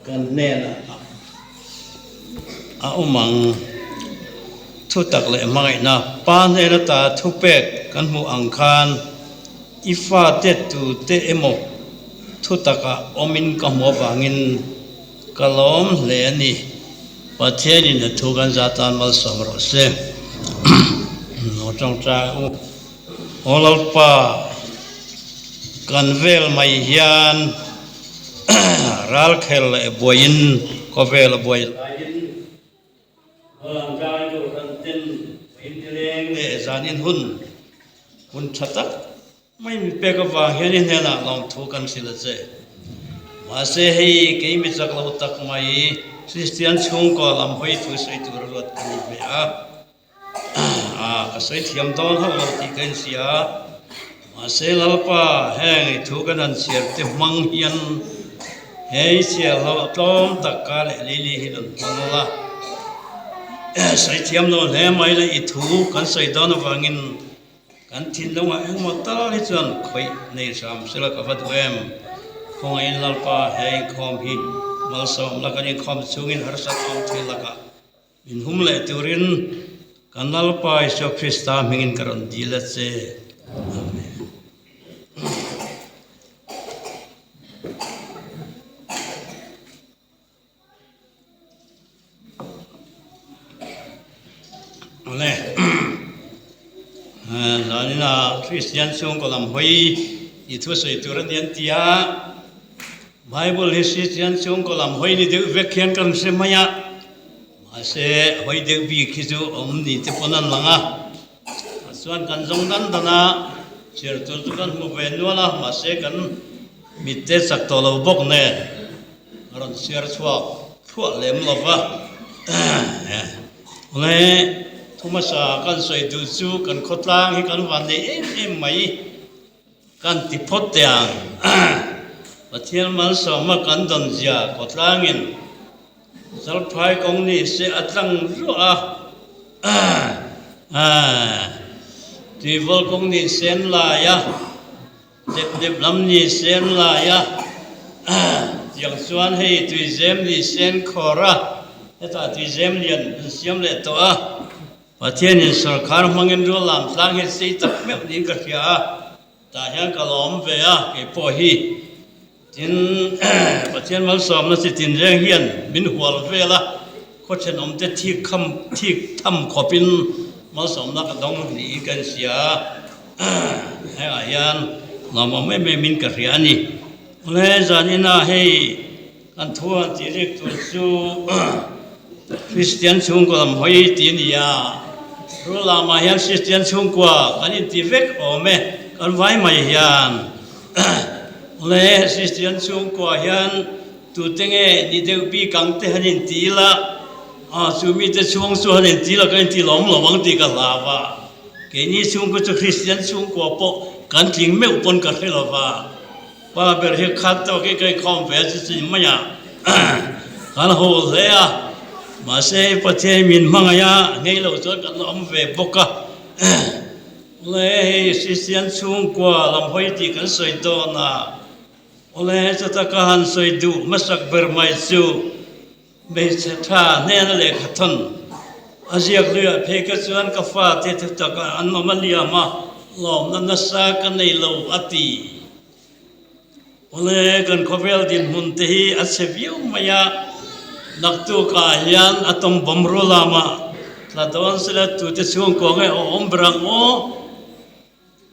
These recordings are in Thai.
กันแน่นะเอามังทุตักเลยมาไงนะปานเอรตาทุเป็กกันหูอังคารอีฟ้าเตตูเตเอโมทุตักอมินกับหัวบางินกะล้อมเลนี่ประเทศนี้ทุกันจาตานมาสมรสเซโนจงใจโอลปากันเวลไม่ยันรัลเคลบวินก็เวลบวินร่างกายก็กันเต้นอินเทเลงเอจานินหุ่นคุณชัดไม่มีเปกว่าเห็นเห็นละลองทุกันสิละเจมาเสให้เกี่ยมิจักเราตักไม่คริสเตียนช่วงก็ลำห้อยทุสายตัวรถกันไปก็ใส่เทียมตอนเขาเราตีกันเสียมาเสลลป้าแห้งทุกันนั้นเสียเต็มมังเฮียนให้เสียเราต้มตะกาเลลิลิฮินมังละใส่เทียมโน่นแห่ไม่เลยอีทูกันใส่ดอนวังอินกันทิ้งลงมาเองหมดตลอดที่จนคอยในสามสิลกับวัดเวมคงอินลลป้าแห่งคอมหินมาสมละกันยังคอมสูงอินหาสัตเอาเทละกันอินหุ่มเละตุรินกันลลป้าอิสคริสต์ตามิงอินกรันดีละเซอาเมนเลยตอนนี้นะคริสเตียนช่วงก็ลำห้อยอีทุสอยตัวเดียนที่ไบเบิลคริสเตียนช่วงก็ลำห้อยนี่เด็กเวกเขียนกันเสียมั้ยมาเสียห้อยเด็กบีคิดดูนี่ที่ปนันลังส่วนกันจงนั้นตนะเชื่อตัวทุกันมุเวนวละมาเสียกันมิเตสักตัวเราบอกเนี่ยเราเชื่อชัวทั่วเล่มเราปะเลยทุกมาสากันสวยดูจูกันขดล้างให้กันวันนี้ไม่กันติดพดยังประเทศมันสมักันดันจ้าขดล้างินสัลพายกงนี้เสียอัตรังรัวที่วอลกงนี้เสียนลายเด็บลำนี้เสียนลายอย่างส่วนให้ตุยเซมนี้เสียนคอระแต่ตุยเซมเลียนเสียมเล็ตัวประเทศนี้สรการมังเงินรัวลำสร้างให้สิตักเมื่อนี้ก็เสียแต่ยังกล้อมเวียไอ้พ่อฮีจินประเทศมันสอบนั่นสิจินแรงเฮียนบินหัวเวละโคชนอมจะที่ทำขอปินมันสอบนักดองหนีกันเสียให้อายันเราไม่มินกระเรียนี่เลยจานี่นะให้กันทั่วที่เรียกตัวสู้คริสเตียนช่วงก็ลำห้อยตีนี่ยารู้ลามาเห็นคริสเตียนช่วงกว่ากันนี่ตีเวกโอเมกันไว้ไม่เห็นเลยคริสเตียนช่วงกว่าเห็นตัวเต็งนี่เด็กปีกังเตหันตีละสุมีแต่ช่วงส่วนตีละกันตีหลงวังตีกันลาวะแค่นี้ช่วงก็จะคริสเตียนช่วงกว่าปกกันทิ้งไม่อุปนกันให้ลาวะว่าเบอร์ที่ขัดตัวใกล้ๆคอมเฟสสิไม่ยากันโหดเลยมาเสพประเทศมินมังยาไงเราจดกันล้อมเวบกะเลยคริสเตียนช่วงกว่าลำห้อยตีกันสวยโตนะเลยจะตะการสวยดูมาสักเบอร์ไม่สู้เบสท่าเนี่ยนั่นแหละขัดทันอาเซียกเรือเพกส่วนกฟ้าเทตะการอันมาเลียมาล้อมนั่นนัสากันในโลกอติเลยกันขบเวลดินมุนทีอัศวิวมายานักตุกายันอัตมบัมรุลามาลาดวันสลัดตุเตช่วงกงไออมบรังโอ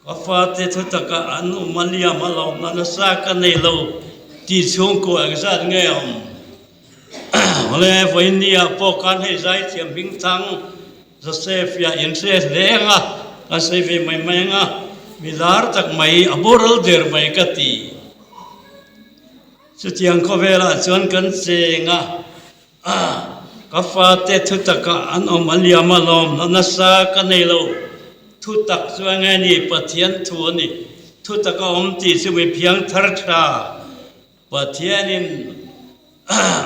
กฟ้าเทตะการอันมาเลียมาล้อมนั่นนัสากันในโลกที่ช่วงกูเอกสัตไงเลยวันนี้พวกกันให้ใจเทียมพิงทังจะเซฟยาอินเซสเลี้ยงก็เซฟไม่มีลาร์ตักไม่อบรัลเดอร์ไม่กัตีสุดยังขบเวลาจนกันเสียงกฟ้าเตทุตกะอันอมเลียมาลอมนัสากันในโลทุตักส่วนไงนี่ปะเทียนทัวนี่ทุตกะอมตีสุวิเพียงทรชาปะเทียนิน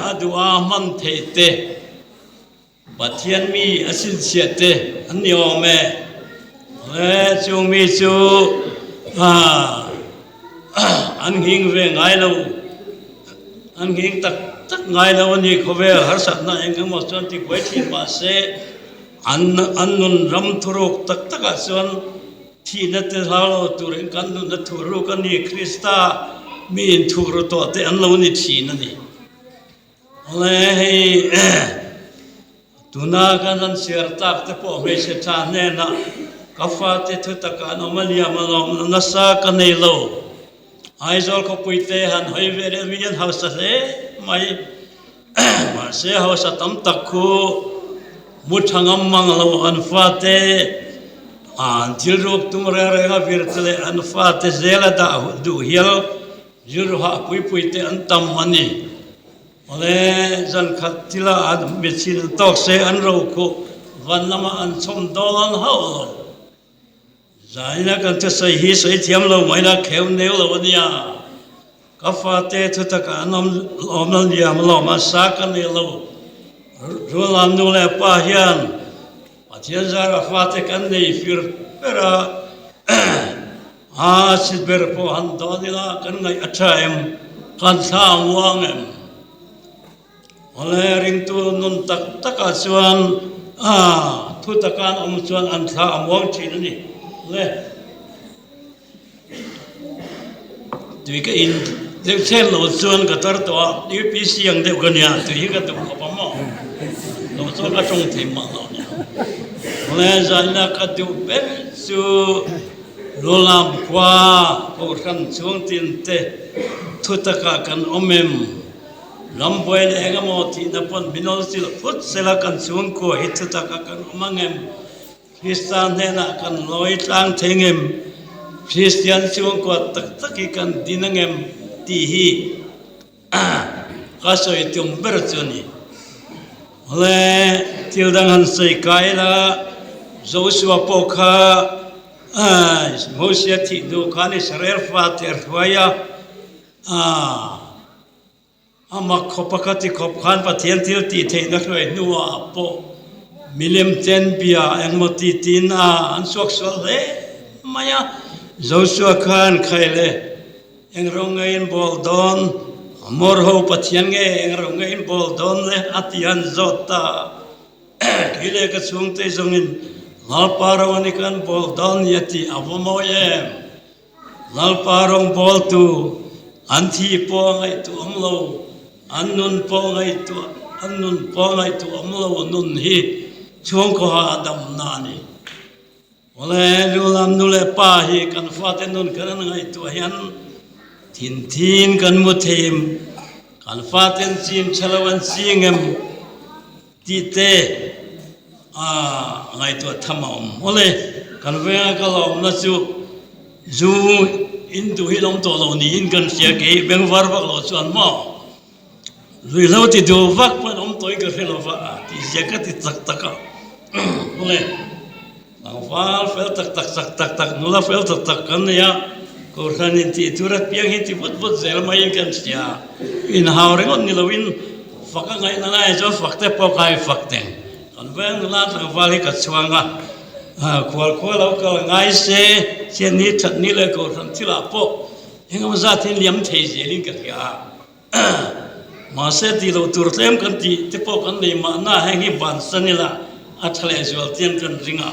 อดูอามันเทเตปะเทียนมีอสินเสียเตอันนี้โอเมจงมีจูอันหิงเวงไงเรา anh nghĩ tắc ngay là anh đi khâu về har sát na anh em một chuyện thì quay thì mà sẽ anh nun ram thuruk tak à xuân thì nó tới halo tụi anh căn nun nó thuruk anh đi Krista mình thuruk to te anh lâu đi thì nó đi lấy tụi na cái anh share tak te po mấy sẽ cha nè na cà phê te thôi tak anh ông Malia mà nó sa cái này lâu ai rồi có bụi te han hơi về đây mình học sát thế mày mà sẽ học sát tấm tắc khu một thằng âm mang lâu anh phát te thiếu ruột tung ra ra việc tele anh phát te zela đã đủ hiểu dù họ bụi te anh tâm mani ole dân khát tila anh biết xin tóc sẽ anh râu côวันละมาอันชมดอนเฮาใจนักกันจะใส่หิใส่เทียมเราไม่ละเขียวเหนียวเราเนี่ยกาแฟเตะทุกตะการน้ำนั่นยามเรามาสักกันเนี่ยเรารู้ลำดูแลป้าเฮียนป้าเฮียนจะกาแฟเตะกันเนี่ยฟิร์เปร่าสิเบอร์พอหันตอนนี้ละกันไงอัจฉริยกันสร้างวังเอ็มอะไรริงตัวนุนตักส่วนทุตการส่วนอันสร้างวังที่นี่เลยดูก็อินเด็กเช่นเราส่วนก็ตัดตัวนี่ปีเสียงเด็กคนนี้ตัวนี้ก็ตัวเขาปั๊มเราส่วนก็จงถิ่มมาเราเนี่ยเลยใจนักก็ดูเป็นสู่โลลามกว่าพวกกันช่วงตินเตทุตการกันอมมลำบวยเองก็มอที่นับวันบินอลสิลพุทธเสลกันช่วงกูฮิตทุตการกันอมังเอ็มคริสเตียนเนี่ยนะกันลอยทางเทงเอ็มคริสเตียนช่วงกูตักกันดินังเอ็มที่ฮีก็สวยตุ่มเบอร์จุนี่เลยที่ดังหันใส่ไก่ละโจชัวปกฮะโมเสสที่ดูขันอิสราเอลฟาเตอร์ทวายามาขบปกติขบขันประเทศที่ตีเทนักเลยนัวปอมิเลมเจนเบียเอ็งมติตินอันสวกสวเลยมายาโจชัวขันใครเลยเอ็งร้องเงินบอลดอนมอร์โฮปัทยันเงเอ็งร้องเงินบอลดอนเลยอัติยันจอตากิเลกช่วงเตจงอินลาปารวันกันบอลดอนยติอวมอยมลาปารองบอลตูอันที่ปองไอตัวอมโลอันนุนปองไอตัวอันนุนปองไอตัวอมโลนุนฮีช่วงข้าดำนานีวันนี้ดูลำดูแลป้าฮีกันฟาเตนุนกันไงตัวเห็นทินกันมุทิมกันฟาเตนซีมชลวันซีงมตีเตไงตัวทำอมวันนี้กันเวงก็ลองนั่นจูอินดูฮิลมตัวเรานี่อินกันเสียกี่เบงวาร์บักเราส่วนมั่งลุยเราที่ดูวักมันอมตัวอีกเรื่องว่าที่เสียก็ที่ตักวันนี้หลังฟ้าเฟลตักนู่นละเฟลตักกันเนี่ยก็รันที่ธุระเพียงที่บุดเซลมายังกันเสียอินหาวเรื่องนี้เราอินฟักไงนั่นไอ้เจ้าฟักแต่พอใครฟักแต่งกันเวงนั่นละหลังฟ้าที่กัดช่วงควรเราก็ง่ายเสียเช่นนี้ชัดนี้เลยก็ทันที่ละพอยังมาจัดที่เลี้ยงเทเจลิงกันยามาเสด็จเราตัวเต็มกันที่พอกันเลยมาหน้าแห่งที่บ้านสนิละอัทเลจวลเตียนกันริงอ่ะ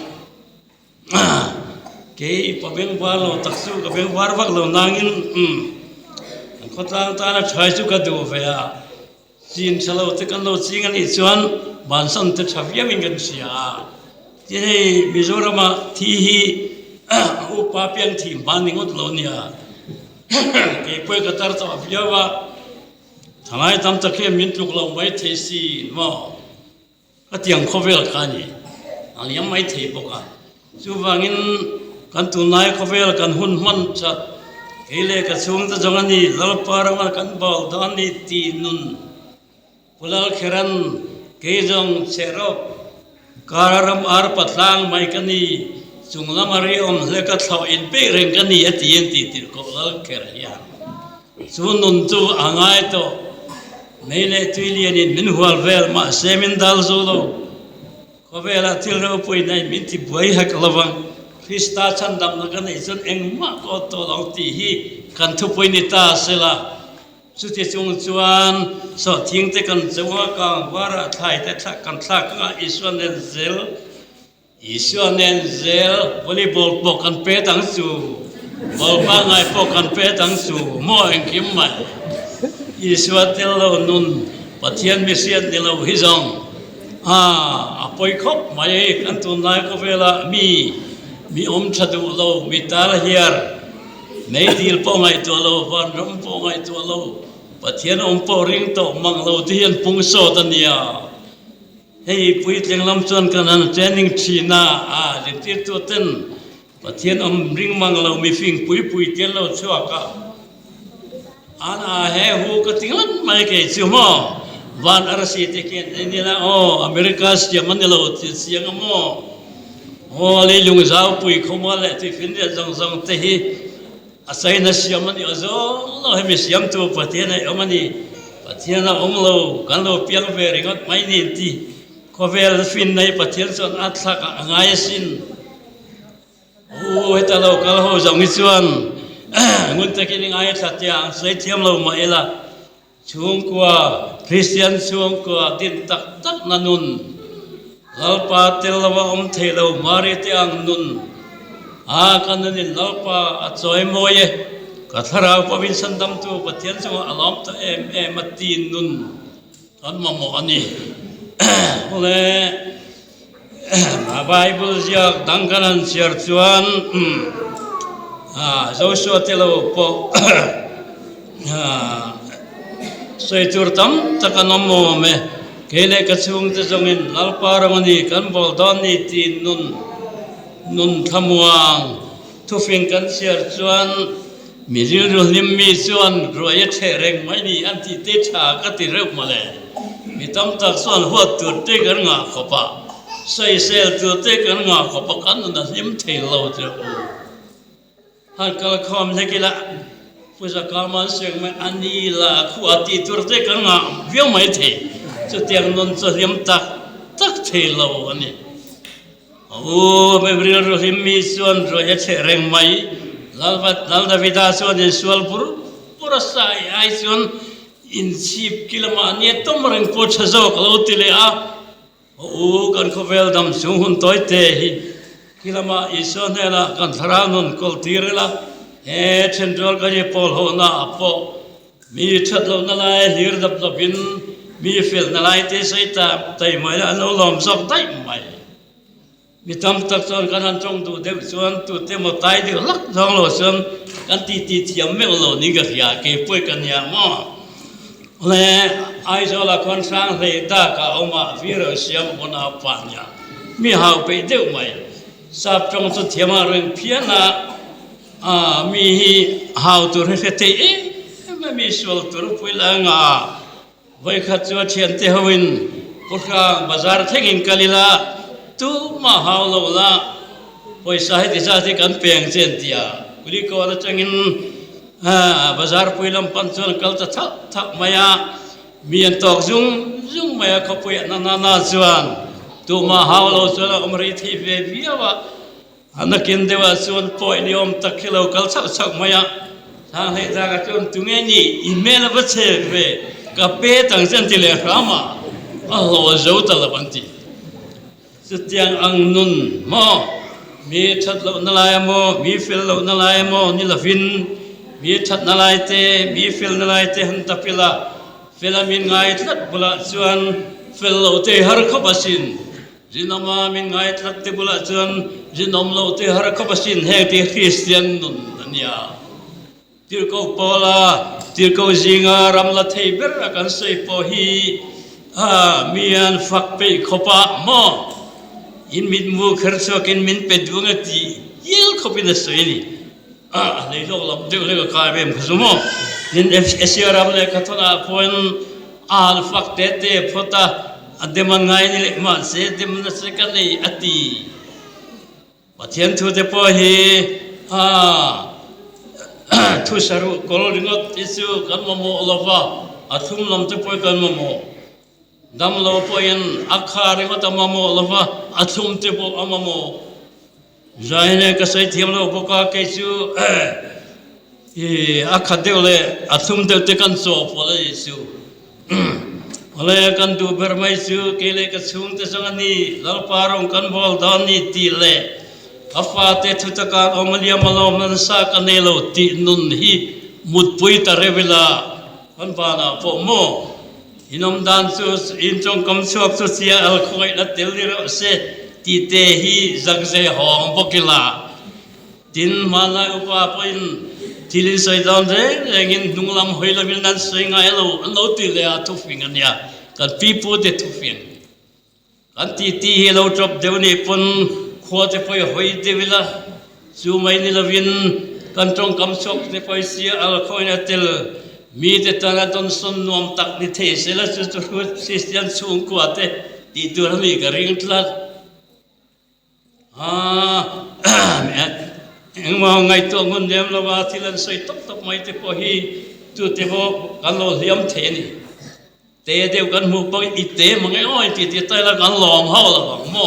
เกี่ยปะเบงวาเราตักสู้กับเบงวาร์วักเรานางอินก็ตาใช้สุกัดดูเฟียจีนเชลล์ที่กันเราจีกันอีส่วนบ้านสันติชาวเยมิงกันเสียที่มิโซรามาที่อุปาเปียงที่บ้านนิงอุดโลนียเกี่ยป่วยกระตัดตัวเฟียว่าทางไอ้ทำตะเคียนมินทุกเราไม่เทสีมั้งก็เตียงข้าวเวลกันนี่อันนี้ยังไม่เทปกันจู่ว่างินกันตุนายข้าวเวลกันหุ่นมันจัดเกี่ยเลยกับช่วงที่จังนี้เราปาร์มากันบอลดอนนี่ตีนุนพุลลเขรันเกี่ยจงเชรบการรำอาร์ปัตลังไม่กันนี่จุงละมาริอมเล็กเท่าอินเปเรงกันนี่ตีนตีติโกลเขรันยาจู่นุนจู่อ่างไอโตไม่เล่ตุลีนินมินหัวเวลมาเซมินดัลโซโลข้าเวลาที่เราไปในมินที่บวยหักลวังคริสตาชันดำนักในจนเองมากก็ตัวลองตีฮีกันทุบไปนิตาเสละ สุดที่จงชวนสอดทิ้งแต่กันจะว่ากังว่าระไทยแต่ถ้ากันทักก็อิสวนเนนเซลอิสวนเนนเซลวอลเลย์บอลปกกันเป๊ะทั้งสู่บอลบ้านไงปกกันเป๊ะทั้งสู่มั่วเองคิมไม่อิสวนเตลเรานุนปะเทียนมิเซียนเดลเราฮิจงปอยคบไม่กันตุนนายก็เวลามีชัดเรามีตาลเฮียร์ไม่ดีลปองไอตัวเราวันรำปองไอตัวเราปะเทียนปอริงโตมังเราที่ยันปุ่งโซตันยาเฮ้ยปุยเลี้ยงลำชวนกันนั้นเทรนนิ่งชีน่าเรื่องที่ตัวเต้นปะเทียนริงมังเรามีฟิงปุยเทียนเราชัวกะเฮ้หูก็ทิ้งลันไม่เกี่ยชิวมั้งวันอาศัยที่เกิดนี่ละอเมริกาเสียมันเราที่เสียงมั้งเลยลุงสาวปุยขโมยเลยที่ฟินเดียจังที่อาศัยนักเสียมันอยู่zoเราให้มีเสียงตัวปะเทียนไอ้มันนี่ปะเทียนเราเรากันเราเพียงเวริงไม่นี่ที่เขาเวลฟินในปะเทียนส่วนอัตลักษณ์ง่ายสินแต่เราก็เราจังมิชวนงุนตะกินง่ายสัตยาใส่เทียมเราไม่ละช่วงกว่าคริสเตียนช่วงกว่าดินตักนันุนเราปาเตลว่าเทเรามาริเตียงนุนกันนี่เราปาจอยมวยกัทราปวินสันดำตัวปะเทียนส่งอารมณ์ตัวมัดตีนุนอันมาโมอันนี้เลยไบเบิลจากดังกันเสียจวนโจชัวเตลโปสวยจุดตั้มตะกันนโมเมเคเลกช่วงจะจงอินลาปารังนี่กันบอลดอนนี่ตีนุนทำวางทุฟิงกันเสียจวนมีเรื่องลิมมีส่วนรวยเทเรงไม่นี่อันที่เตชาก็ติเรื่องมาเลยมีตั้มตักส่วนหัวตุดเตกันงาขบะใส่เซลตุดเตกันงาขบะกันนั่นลิมเทเราจะฮันกลคอมเทกิละผู้จัดการมันเสียงไม่อันนี้ละขวดที่ตุดเตกันงาเวียงไม่เทจะเตียงนนจะลิมตักเทเราอันนี้ไม่เรื่องลิมมีส่วนรวยเทเรงไม่lalu David asal di sual pura saya isun insip kilama ni tu mereng pot sahaja kalau tidak kan kau dam sungun toite kilama isun ela kan tharanun kol tirela central kaje pol ho na apo mi chatlo nalai lir dap lapin mi fil nalai te saita tai mai alo lom sok tai maiมีทำตักส่วนกันจงดูเด็กส่วนตัวเต็มตายเดียวลักจองเราส่วนกันตีเทียมไม่เรานี่ก็อยากเก็บไว้กันอย่างมั่วเลยไอ้เจ้าละคนสร้างเลยตาก็เอามาวิเราเสียมคนเอาปัญญามีหาไปเดียวไหมทราบจงสุดเทียมเรื่องเพียนะมีหาตัวเรื่องเตะไม่มีส่วนตัวไปแล้วงาไว้ขัดตัวเทียนเทวินพวกข้างบาซาร์เทงินกาลิลาtu mahal lola poisa he disa ti kan peng chen tia kuli ko na changin bazar puilam panchon kal ta thak maya mian tok zung maya khopui na chuan tu mahal lo chuan omri thi ve viawa anakin dewa chuan poi niom takhilo kal chak maya thang he ja ga chuan tunge ni email ba che ve ka pe tang chen ti le rama lo zo ta la banti setiang ang nun mo mi chat lo nalai mo mi fil lo nalai mo ni la fin mi chat nalai te mi fil nalai te han tapila filamin ngai tlat bula chuan fil lo te har khabasin jinama min ngai tlat te bula chuan jinom lo te har khabasin he te christian nun ania tirko pola tirko jinga ramla thei ber kan sei po hi mian fak pe khopa mo in min mu kharso kin min pe dungati yel khopina soini nei lo lam de le ka bem khumo in fsr am le khathona phone al fak te phota ademan ngai ni le ma se dem na se kan nei ati pathian thu te po hi thu saru kol ringot isu kan mo lova athum lam te po kan mo dam lo poin akhari ko tamamo lova athum te po amamo jaine ka sai thiam lo boka ke chu อาคาเดียวเลยอาทุ่มเดียวเตกันโซ่พอเลยสิวอะไรกันดูเบอร์ไม่สิวเกลี่ยกันสุ่งแต่สังนี้ลาปารองกันบอลดานี่ตีเล่อาฟ้าเตทุตการอมเลียมาลอมนันสักเนโลตีนุนฮีมุดปุยตาเรเวลากันปานาพอโมอินอมดันสุสอินจงคำสวบสุเสียอัลคอยนัดเดลิโรเซตีเตฮีจักเซหองบกิลาตินมาลาอุปาปินทีลิสัยดอนเร่เองอินดุงลำหอยลำมินันสวยงามเราอันเราตีเลยอาทุฟิงอันเนี้ยกันปีพูดทุฟิงกันตีเฮเราจบเดี๋ยวนี้ปนขวดจะไปหอยเดวิลาซูไม่นิลวินกันจงคำสวบจะไปเสียอัลคอยนัดเดลมีแต่ตอนนั้นสนนวมตักนิเทศแล้วจะถูกสิสยันสูงกว่าแต่ที่ตัวนี้ก็ริงทลัดเอ็งมาไงตัวเงินเดียมเราว่าที่นั่นใส่ตบไม่ติดพอฮีจุดที่พอกันเราเลี้ยมเทนี่เตะเดียวกันหมู่ปอีเตะมันไงอ้อยที่ที่ใต้ละกันหลอมเฮาละบังโม่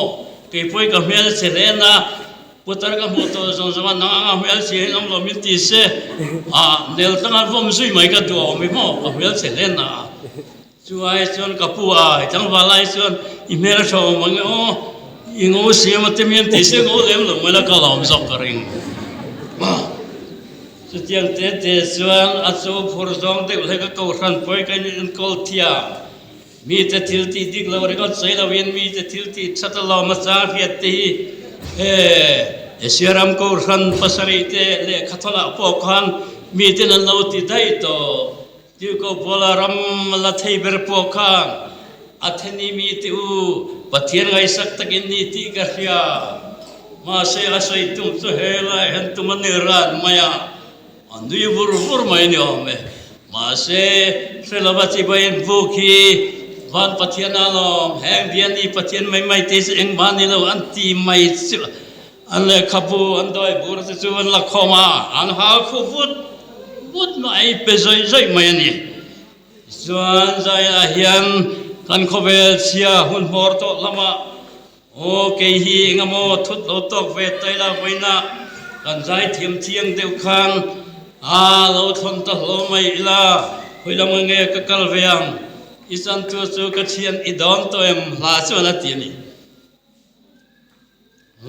เกี่ยพูดกับเมียเสร็จนะพุทธะกับหมู่ตัวสองสมันนั่งเมียเสียน้ำลมมิติเสเดี๋ยวตั้งแต่ผมสุยไม่กันตัวไม่หม้อกับเมียเสร็จนะช่วยส่วนกับผู้จังหวะไรส่วนอีเมลชมมันไงอ๋ออีงูเสียมันเต็มยันติเสียงูเลี้ยงหลงไม่ละก็หลอมสับกระริงสุดยังเตะส่วนอัศวผู้รองเด็กเลยก็เกาขันไปกันยันกอลเทียมีแต่ทิลตีดิกเราเรียกว่าใส่เราเวียนมีแต่ทิลตีชัดเรามาสาเหตุที่เสียรำกูขันภาษาอิตเล่ขัดละพวกขันมีแต่นั่นเราติดได้ต่อที่ก็พลารำละเทเบอร์พวกขันอัฐนี้มีติวปะเทียนไงสักตะกินนี่ตีกันเฮียมาเสียใส่ตุ้มสุเฮลัยเห็นตุ้มนี่รัดมายาอันดูยบุรุษไม่เนี่ยมาเสียเสลบัติไปบุกีวันปะเทียนอะไรแห่งเดียนี่ปะเทียนไม่ตีเองบ้านนี่เราอันตีไม่สิอันเล็กขบูอันดอยบุรุษส่วนละข้อมาอันหาคู่บุดไม่ไปใจไม่เนี่ยส่วนใจเฮียนกันขบเวเสียหุ่นหัวโตละมาโอเคฮีงามทุดโลตกเวทไตละไว้นะกันใจเทียมเทียงเดียวกันเราทนตลอดไม่ละคุยละมึงเงกกัลเวียงอีสันตัวสูกเชียนอีดอนตัวเอ็มลาส่วนนั้นทีนี้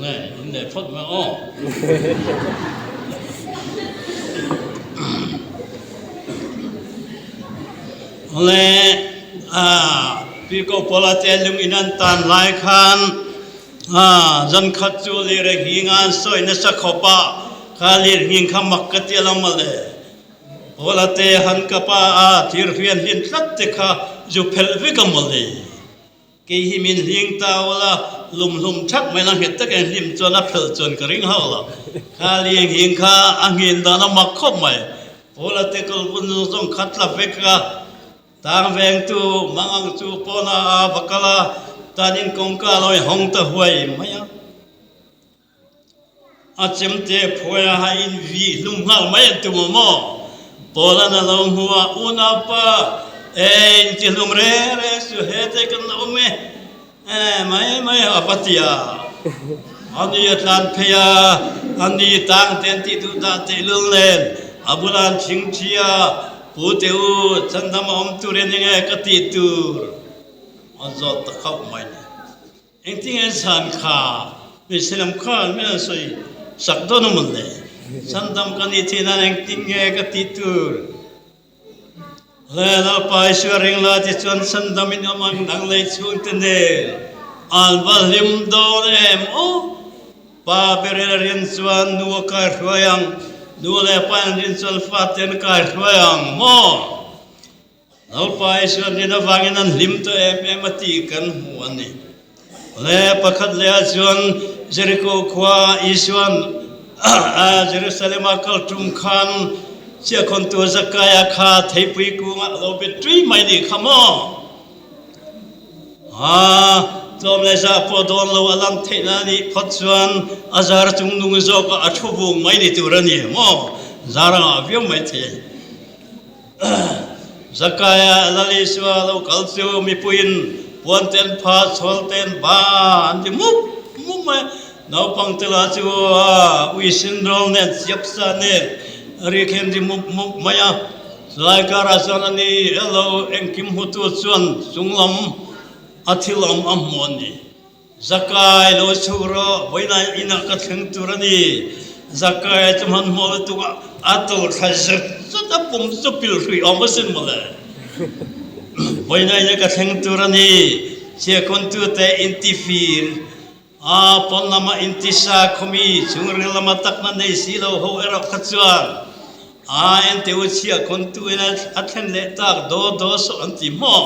เนี่ยพูดมาอ๋อเลยพี่ก็พลาเตลุงอินันตันไล่ขันจันขัดจูลีเรื่องงานสวยนัสขบะขาลีเรื่องขมักกติลามาเลยพลาเตหันกับที่เรียนลินรัตติค่ะจูเพลวิกมาเลยกี่หิมินเลี้ยงตาวละลุมชักไม่ลังเห็ดตะแกงลิมจวนเพลจวนกระริ่งเฮาละขาลีเรื่องข้าอังเงินดานามักขบไม่พลาเตกลบุญทรงขัดละเวกะตางเวงตูมังตูปนาบักลาตานินกงกาลอยหงตะหวยไม่อะอาจำเตะพวยหาอินวีลุมหาไม่ตุมมอปอลานาลงหัวอุณาปะจิลุมเร่สุเหตุกันลงไม่อาปติยาอันนี้ทานพยาอันนี้ต่างเต็นที่ดูตาเตลุเลนอาบุลานชิงเชียผู้เที่ยวฉันทำอมตุเรนยังไงก็ติดตัวอันจอดตะเข้าไม่เองที่เงินสันขาไม่ใช่ลำข้าไม่ใช่สักโดนมันเลยฉันทำกันที่นั่นเองที่ไงก็ติดตัวเลยเราไปช่วยเร่งลาที่ชวนฉันทำให้มันนั่งเลยชวนเตนเดอัลบาลิมโดเรมโอป้าเบรเรียนชวนนัวการช่วยยังดูแลปันดินสุลฟาเตนกายช่วยอังโมเราไปส่วนนี้นะฟังนั้นลิมตัวเอ็มตีกันหัวนี่เลยประคัดเลยส่วนเจริโกขวาอีส่วนเยรูซาเล็มอัลตุมขันเชื่อคนตัวสกายขาเทปุยกูเราไปทรีไม่ดีขโมจอมเลซ่าพอโดนเราอัลังเทนานี่พัดส่วนอาจารย์จุงนุงโจก็อัชบุงไม่ได้ตัวนี้มั่งจารังอาวิวไม่เทสกายลลิสวาเราคัลซิวมีปุยนปวนเต็นพาสโฮลเต็นบ้านที่มุกไม่เราพังตลาดจิววิสินโดนเน็ตยับซาเน็ต ri khem di muk maya lai kara sanani elo engkim hutu chuan sunglam athilam ammoni zakai lo churo boina ina ka theng turani zakai chaman mol tu atul khazat sata pum supil ri amasin mala boina ina ka theng turani che kontu te intifir a ponnama intisa khomi chungri lama takna nei silo ho era khachuan a ente uchia kontu ina athen le tak do so antimo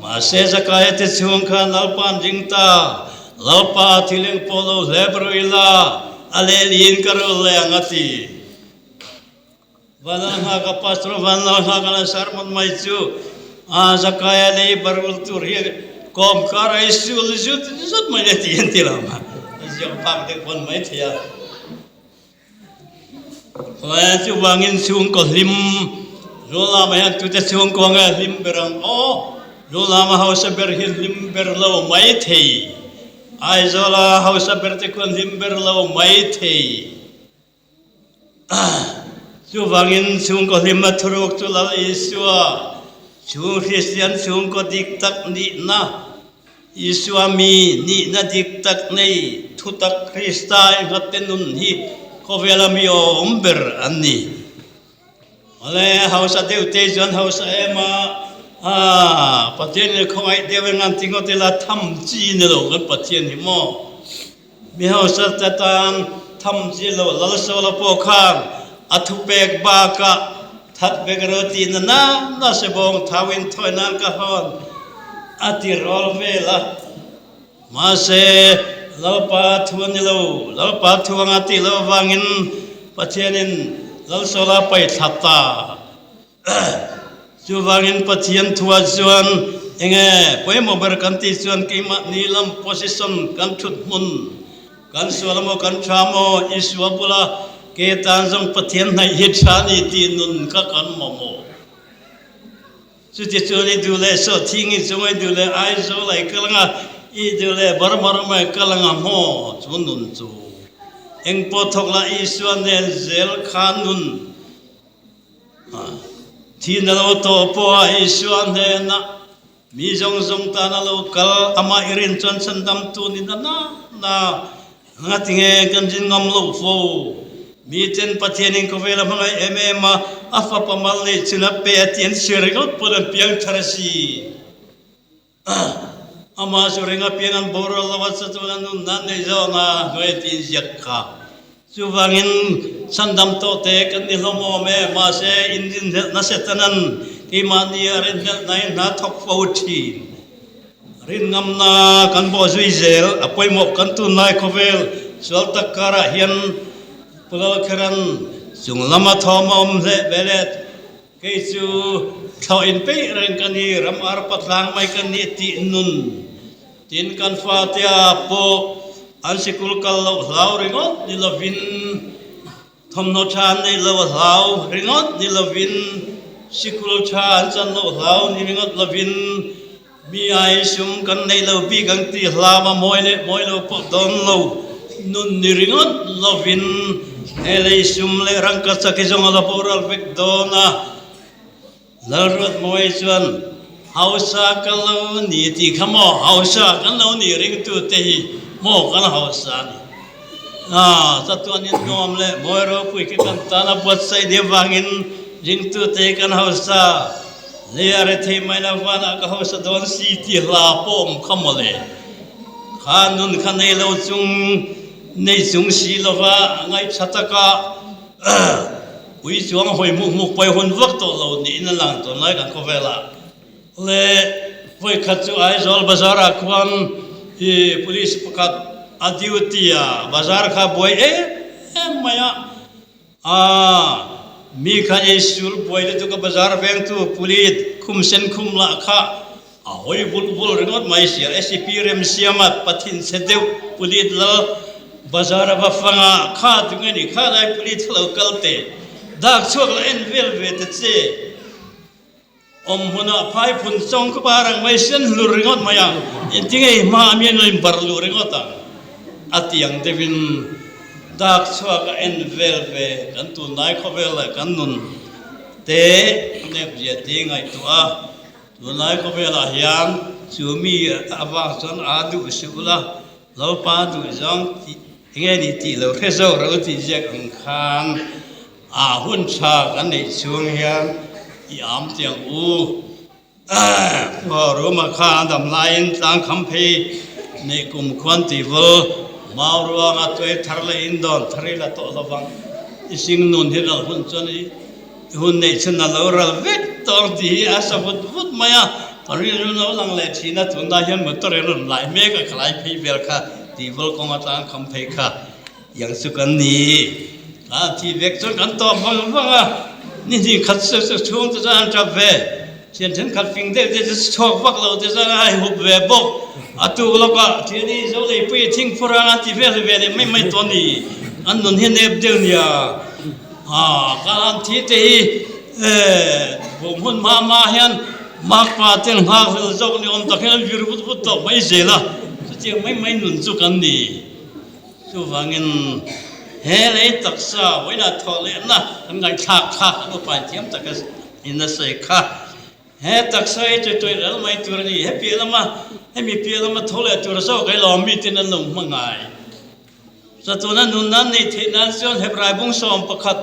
ma se zakaya te chung khan lalpan jingta lalpa thiling polo lebruila alelin karul le angati walang ha ka pastro walang ha ka sarmon mai chu a zakaya nei barul tur hi kom karai sul jut jut mai ti entilama jong pak de kon mai thia wa chu wangin chung ko lim rola mai tu te chung ko nga lim berang o rola ma hausa ber lim ber lo mai thei ai zola hausa ber te kon lim ber lo mai thei chu wangin chung ko lim ma thuruk chu la isua chung Christian chung ko dik tak ni na iswami ni na dik tak nei thu tak Krista ngatenun hi ko vela mi omber anni ale hausa deu te jon hausa ema patien khongai dewe ngan tingo te la tham chi ne lo kan patien hi mo mi hausa ta tan tham chi lo lal so lo po khan athu pek ba ka that begroti na se bong thawin thoinan ka hon ati rol vela ma se lalpa thuani lo lalpa thuanga ti lo wangin patienin lal sola pai thata chu wangin patien thua chuan enge poimo ber kan ti chuan keima nilam position kan thut mun kan solamo kan thamo iswabula ke tanjong patien nai hi thani ti nun ka kan momo chu ti chuni dule so thingi chungai dule ai zo lai kalanga i dule bar mai kalanga mo chunun chu eng po thokla iswan ne zel khanun thina lo to po iswan ne na mi jong ta na lo kal ama irin chon sandam tu ni na ngatinge kanjin ngam lo fo mi ten patiening ko vela mga emema afa pamal le china pe atien sirigot podan piang tharasi ama surenga piangan borol lawat satulan nun nan ne zonga noitin yakka suwangin sandam to te kan ni lomo me ma se indin na setanan imani aren nai na thok fauthi rin ngamna kan bo zuizel apoi mo kan tu nai khovel sol takara hian pulal kharan chung lama thomom le belet ke chu thaw in pe reng kan ni ram ar patlang mai kan ni ti nun tin kan fatia po an sikul kal lo hlaw ringot ni lovin thomno chan nei lo hlaw ringot ni lovin sikul chan chan lo hlaw ni ringot lovin mi ai sum kan nei lo bi kan ti hlama moi lo po don lo nun ni ringot lovin elei sum le rang ka sa ke jong la poral vek dona larot moi chuan hausa kalo ni ti khamo hausa kan lo ni ring tu te hi mo kan hausa ni satuan in nom le moi ro pui ke kan ta na bot sai de wangin jing tu te kan hausa le are the mai na wana ka hausa don si ti la pom khamole khanun khanei lo chung nei chung si lova ngai chataka ui chuang hoi muk pai hun vak to lo ni na lang to nai kan ko vela le voi khachu ai zol bazar akwan e police pakat adiutia bazar kha boy maya mi kha isul boy le to ka bazar beng tu police khumsen khumla kha hoi bul ringot mai sia scp rem siamat pathin sedeu police la bazar ba fanga kha tungani kha dai police local te dak chuak la en vel ve te che om huna phai phun chong ka barang mai sen luringot mayang intingai ma amien lim bar luringota atiang devin ดักชัวก็เอ็นเวลเวกันตุนนายเขาเวลกันนุนเตเน็บเยติงไงตัวตุนนายเขาเวลาเฮียนชูมีอาวาสนอาดูสุละเราปาดูจังเงี้ยนี่ตีเราเพื่อเราตีเจ็กอังคารหุ่นชากันในช่วงเฮียนยามเตียงพอรู้มาข้าดำลายต่างคำพีในกลุ่มควันตีวมารัวมาตัวทาร์เลอินดอนทาร์เลตัวละวังสิ่งนู้นที่เราหุ่นจนี่หุ่นในชนเราเราเวทตอนที่อาสาบุตรมาตอนนี้เราลังเลชีนัทุนได้ยังมุตระรุ่นหลายเมฆคล้ายพีเวลค่ะตีวลกงต่างคำพีค่ะอย่างสุกันนี้ที่เวกจนกันต่อฟังนี่ที่ขัดเสือช่วงจะอันจับเวเช่นฉันขัดฟิงเดจะชอบฟักเราจะให้หุบเวบกตัวเราก็ที่นี่เราเลยไปทิ้งฝรั่งที่เวลไม่ตัวนี้อันนั้นเห็นเอฟเดียวเนี่ยการที่ผมหุ่นมาเห็นมากกว่าเต็มหากเราจะนี่อันตะเคียนวิรุฑพุทธไม่เสียละจะไม่หนุนสุกันนี้สุฟังเงินเฮ้ยตักษาไว้น่ะทอเลนะทำไงขาก็ไปเทียมตักอินทรีย์ขาเฮ้ตักษาตัวเราไม่ตัวนี้เฮ้เปียละมาเฮ้มีเปียละมาทอเลตัวเราก็ลอมมีที่นั่นลงมังไงสัตว์นั้นนุ่นนั้นในที่นั้นส่วนเฮบรายบุ้งสอมประคัด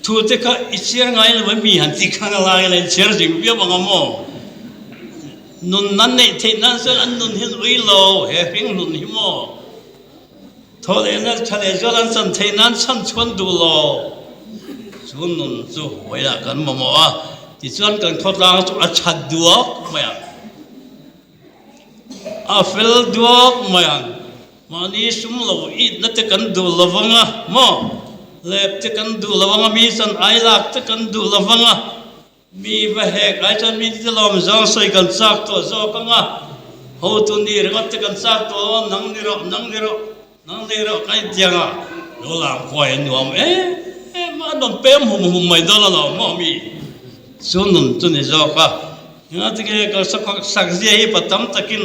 ทูตก็อิเชียร์ไงเลยไม่มีหันที่ข้างล่างเลยเชียร์จริงเบี้ยบังอโมนุ่นนั้นในที่นั้นส่วนอันนุ่นเห็นวิโลเฮ้พิงนุ่นหิโมทอเลนัทะเลจวนสันเทนันสันชวนดูโลชวนนุ่นจู่ไว้ละกันมั่วที่ชวนกันทดลองจุดชัดดูออกไม่ฟิลดูออกไม่มานี่สมเราอีนั่นจะกันดูละวังมั่วเล็บจะกันดูละวังมีสันไอลักจะกันดูละวังมีบะเฮกไอจันมีที่ลมจางใส่กันซักตัวจอกังหูตุนีเรื่องจะกันซักตัวนังนี่เราใครเจียงรู้หลังคอยหนุ่มมาโดนเปี่ยมหุ่มไม่ได้แล้วมั่วมีส่วนนุ่นตุนีจอกงั้นที่ก็สักเสียให้ปัตตามตะกิน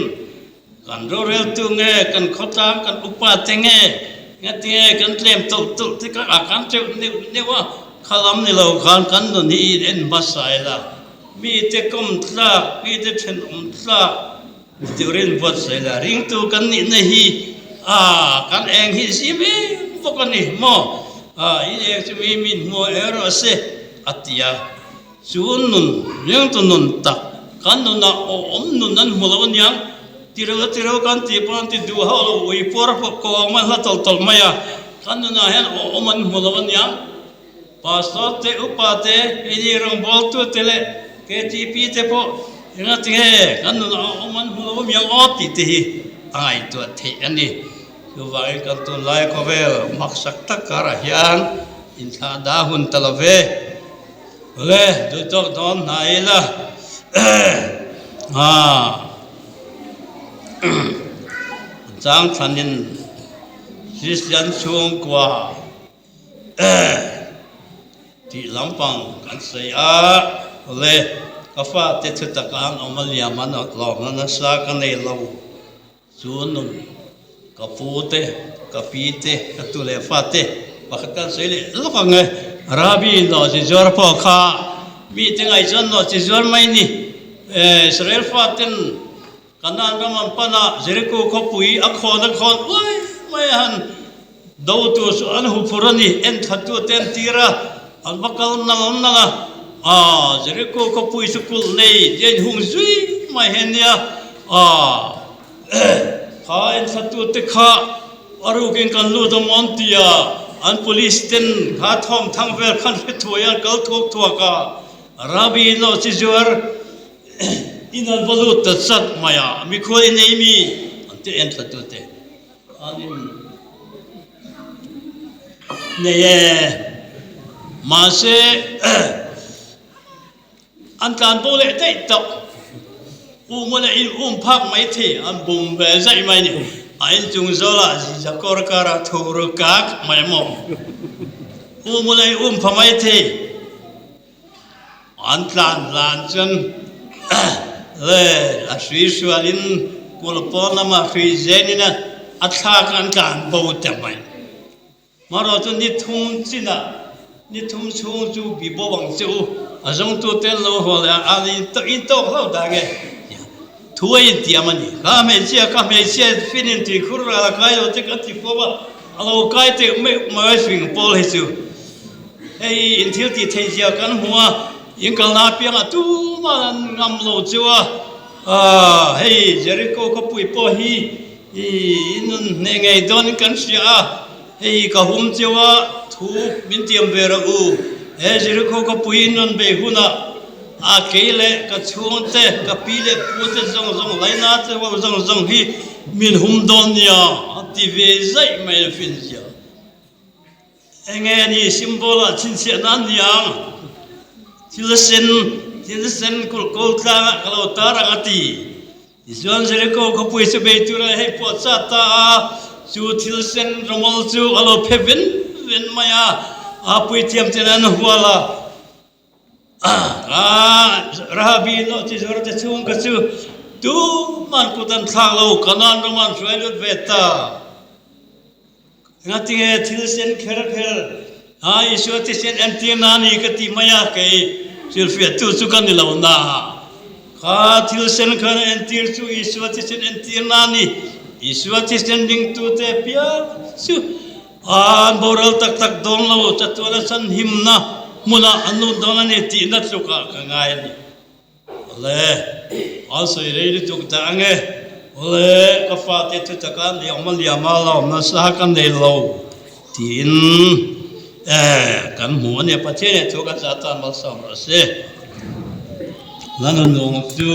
กันรู้เรื่องตัวเงี้ยกันขดตามกันอุปาเตงเงี้ยงั้นที่กันเตรียมตุที่ก็อาการเจ้าเนี่ยว่าขลังนี่เรากันนุ่นนี่เอ็นบาสายละมีแต่กุมทลามีแต่เช่นทลาที่เรียนบทสายละริงตัวกันนี่นี่กันเองที่สิมีพวกนี้มั่วอีเองจะมีมั่วรอเสอัตยาส่วนนุ่นยังตัวนุ่นตักกันนุ่นน่ะนุ่นนั้นหัวเราเนี่ยที่เรากันที่ปนที่ดูเขาเราวิปรพกองมันละตลไม่กันนุ่นน่ะเห็นมันหัวเราเนี่ยภาษาเตอุปาเตอีนี่รองบอลตัวเตเลเกจีพีเตพอยังไงกันนุ่นมันหัวเราเนี่ยติที่ไอตัวเทอันนี้คือว่ากันตัวไล่ก็เวลมักสักตักการะยันอินทาดาหุนตะลเวเลยดูตัวตอนไหนล่ะจางทันินคริสเตียนช่วงกว่าที่ลำปังกันเสียเลยก็ฟ้าเตะตะการอมาเลียมันหลอกนั้นสักกันในเราส่วนนู้นกับฟูเตกับปีเตกับตุเลฟ้าเตปักกันเสียเลยลูกไงราบีนเราจะจอร์พอข้ามีถึงไอ้จันเราจะจอร์ไม่นี่อิสราเอลฟ้าเต็นกันนั่นก็มันปนะเจริโกขบุยอักขอนโอ้ยไม่หันดาวตัวสุอันหุบฟุรนี่เอ็นทัดตัวเต็นตีระอันบักกลนั่นเจริโกขบุยสุกุลนี่เย็นหุ่งซุยไม่เห็นเนี่ยข้าเอ็นทัดตัวเตข้าอารุกินกันลูดมันตียอัน police เต็นข้าทอมทั้งเวลคันเฟทัวยันกัลทุกทัวก้าราบีโลจิจวร์อินันบลูตัดสัตมายามีคนในมีอันที่เอ็นทัดตัวเตอันนี้เนี่ยมาเสอันการโบเลตได้ตับมันอินพักไม่ที่อันบุ้มเบใจไม่เนี่ยอันจุงโซลาจิจะกอร์การ์ทูรุกักไม่มองมันพักไม่ที่อันลานจนเลยอาศัยส่วนกุลปอนมาฟิเจนินะอัตราการบูตไม่ mà rồi cho nít thùng chi na nít thùng chung chú bị bỏ bằng chú à giống tu tên lâu hồ là à in to lâu đã nghe thuê tiệm anh cả mấy chia phiên in thì khur là cái đó thì cái thì phô ba alo cái thì mấy phim bol hay chú hey in thiếu thì thấy chia cái hoa in cái nào biết à tu mà ngâm lâu chú à hey Jericho có bụi bỏ hi in ngày đó cái gì hey cái hôm chú thu bên tiệm về rồi hey Jericho có bụi non về huna à cái lệ cái chuông tê cái pi lệ bút tê zong lấy nát tê hoặc zong hi min hum don ya thì về dậy mày phiền gì anh nghe đi symbol là chính xác nan yang til sen kul ta kalau ta ra ati Isuan Jericho có bụi sẽ về tu ra hay pot sa ta chu til sen romol chu alo pevin vin maya à bụi tiệm tên anh hoa là Rabi no ti zor te chung ka chu tu man ku tan thang lo kanan ro man swai lut veta ngati he thil sen kher isu ti sen antina ni ka ti maya ke sil fe tu chu kan ni lo na kha thil sen khan antir chu isu ti sen antina ni isu ti sen ding tu te pia chu an boral tak dong lo chatwala san himna mula anu dona ne ti na chuka ka ngai ni le asoi rei tuk ta ange le ka fa te tu ta kan ni amal ya ma la na sa kan nei lo tin kan mu ne pa che ne chu ka sa ta ma sa ma se lan nong tu